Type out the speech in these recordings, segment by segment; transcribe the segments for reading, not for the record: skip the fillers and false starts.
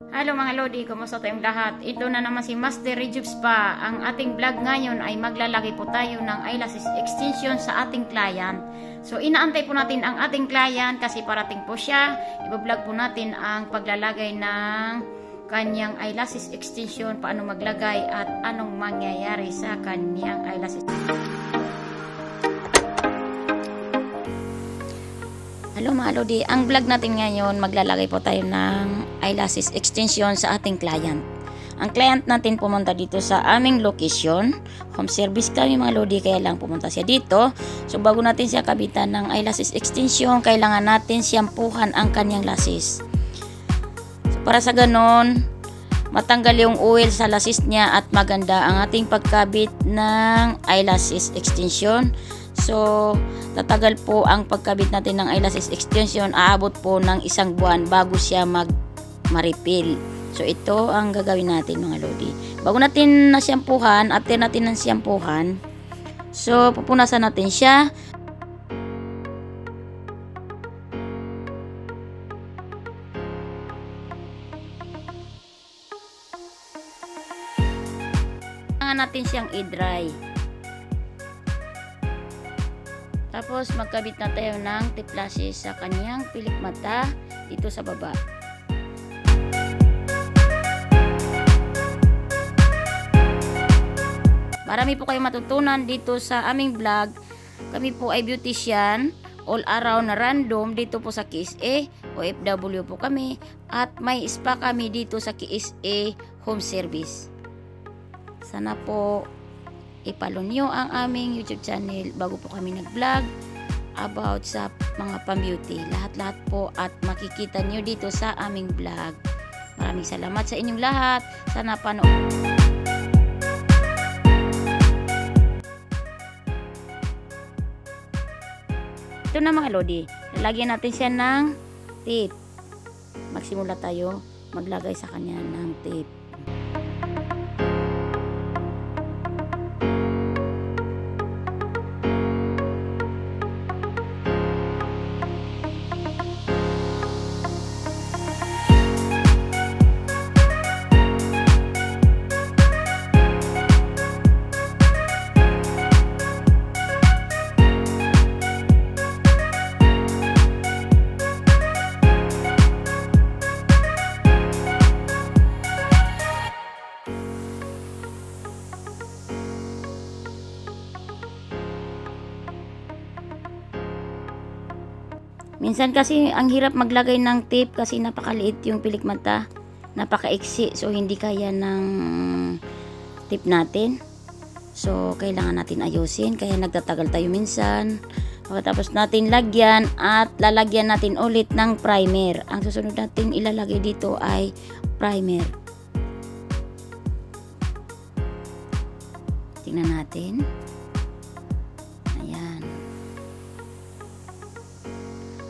Hello mga Lodi, kumusta tayong lahat? Ito na naman si Master Rejuves pa. Ang ating vlog ngayon ay maglalagay po tayo ng eyelashes extension sa ating client. So inaantay po natin ang ating client kasi parating po siya. Iba-vlog po natin ang paglalagay ng kanyang eyelashes extension, paano maglagay at anong mangyayari sa kanyang eyelashes. Hello mga Lodi, ang vlog natin ngayon maglalagay po tayo ng eyelashes extension sa ating client. Ang client natin pumunta dito sa aming location. Home service kami mga Lodi, kaya lang pumunta siya dito. So bago natin siya kabitan ng eyelashes extension, kailangan natin siyampuhan ang kanyang lashes. So para sa ganon, matanggal yung oil sa lashes niya at maganda ang ating pagkabit ng eyelashes extension. So, tatagal po ang pagkabit natin ng eyelashes extension. Aabot po ng 1 buwan bago siya ma-refill. So, ito ang gagawin natin mga Lodi. Bago natin nasyampuhan, after natin ng siyampuhan, so, pupunasan natin siya. Kailangan natin siyang i-dry. Tapos magkabit na tayo ng tip lashes sa kanyang pilik mata dito sa baba. Marami po kayong matutunan dito sa aming vlog. Kami po ay beautician, all around na random dito po sa KSA. OFW po kami at may spa kami dito sa KSA home service. Sana po i-follow nyo ang aming YouTube channel bago po kami nag-vlog about sa mga pang-beauty. Lahat-lahat po at makikita nyo dito sa aming vlog. Maraming salamat sa inyong lahat. Sana panood. Ito na mga Lodi. Lalagyan natin siya ng tape. Magsimula tayo maglagay sa kanya ng tape. Minsan kasi ang hirap maglagay ng tape kasi napakaliit yung pilik mata, napakaiksi, so hindi kaya ng tape natin. So kailangan natin ayusin, kaya nagtatagal tayo minsan. Pagkatapos natin lagyan at lalagyan natin ulit ng primer. Ang susunod natin ilalagay dito ay primer. Tingnan natin.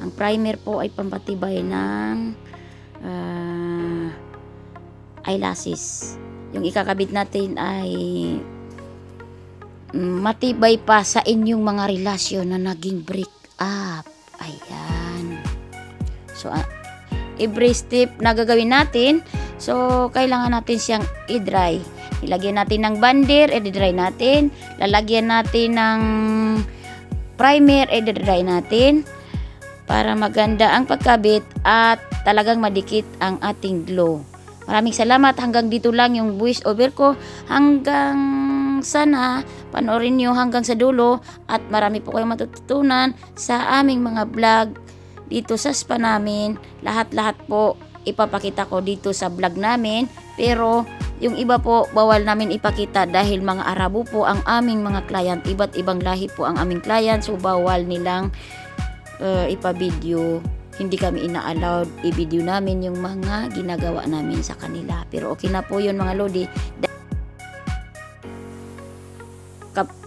Ang primer po ay pampatibay ng eyelashes. Yung ikakabit natin ay matibay pa sa inyong mga relasyon na naging break up. Ayan. So, every step na gagawin natin, so, kailangan natin siyang i-dry. Ilagyan natin ng bander, i-dry natin. Lalagyan natin ng primer, i-dry natin. Para maganda ang pagkabit at talagang madikit ang ating glow. Maraming salamat. Hanggang dito lang yung voice over ko. Hanggang sana panoorin nyo hanggang sa dulo at marami po kayong matututunan sa aming mga vlog dito sa spa namin. Lahat-lahat po ipapakita ko dito sa vlog namin. Pero yung iba po bawal namin ipakita dahil mga Arabo po ang aming mga client. Iba't ibang lahi po ang aming client, so bawal nilang ipa-video. Hindi kami ina-allowed i-video namin yung mga ginagawa namin sa kanila. Pero okay na po yun mga Lodi.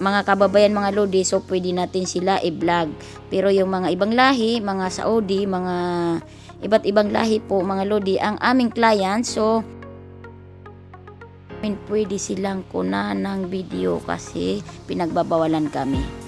Mga kababayan mga Lodi, so pwede natin sila i-vlog. Pero yung mga ibang lahi, mga Saudi, mga iba't ibang lahi po mga Lodi ang aming client, so pwede silang kunan ng video kasi pinagbabawalan kami.